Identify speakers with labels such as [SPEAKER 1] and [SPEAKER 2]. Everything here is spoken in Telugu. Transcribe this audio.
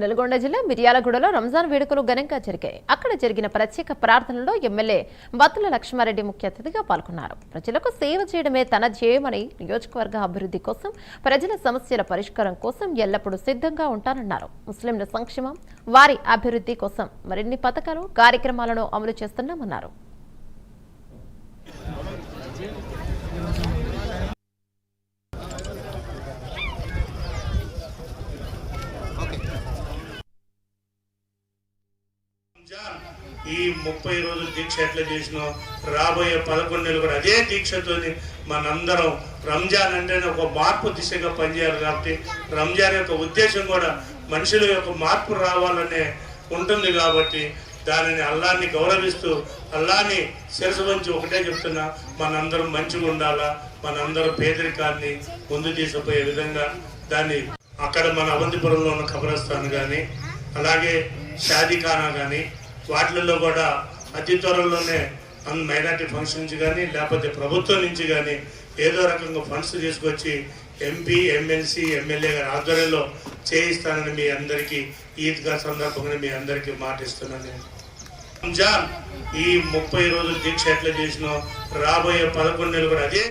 [SPEAKER 1] నల్గొండ జిల్లా మిర్యాలగూడలో రంజాన్ వేడుకలు ఘనంగా జరిగాయి. అక్కడ జరిగిన ప్రత్యేక ప్రార్థనలో ఎమ్మెల్యే బత్తుల లక్ష్మారెడ్డి ముఖ్య అతిథిగా పాల్గొన్నారు. ప్రజలకు సేవ చేయడమే తన ధ్యేయమని, నియోజకవర్గ అభివృద్ధి కోసం, ప్రజల సమస్యల పరిష్కారం కోసం ఎల్లప్పుడూ సిద్ధంగా ఉంటానన్నారు. ముస్లింల సంక్షేమం, వారి అభివృద్ధి కోసం మరిన్ని పథకాలు, కార్యక్రమాలను అమలు చేస్తున్నామన్నారు.
[SPEAKER 2] ఈ 30 రోజుల దీక్ష ఎట్లా చేసినా రాబోయే 11 నెలలు కూడా అదే దీక్షతో మనందరం రంజాన్ అంటేనే ఒక మార్పు దిశగా పనిచేయాలి. కాబట్టి రంజాన్ యొక్క ఉద్దేశం కూడా మనుషుల యొక్క మార్పు రావాలనే ఉంటుంది. కాబట్టి దానిని అల్లాహ్ని గౌరవిస్తూ అల్లాహ్ని శిరసు వంచి ఒకటే చెప్తున్నా, మనందరం మంచిగా ఉండాలా, మనందరం పేదరికాన్ని ముందు తీసుకుపోయే విధంగా దాన్ని అక్కడ మన అవంతిపురంలో ఉన్న ఖబరస్థాన్ కానీ, అలాగే షాదీఖానా కానీ వాటిల్లో కూడా అతి త్వరలోనే మైనార్టీ ఫంక్షన్ నుంచి కానీ లేకపోతే ప్రభుత్వం నుంచి కానీ ఏదో రకంగా ఫండ్స్ తీసుకొచ్చి ఎంపీ, ఎమ్మెల్సీ, ఎమ్మెల్యే గారి ఆధ్వర్యంలో చేయిస్తానని మీ అందరికీ ఈద్గా సందర్భంగా మీ అందరికీ మాటిస్తున్నాను. రంజాన్ ఈ 30 రోజుల దీక్ష ఎట్లా చేసినా రాబోయే 11 నెలలు కూడా అదే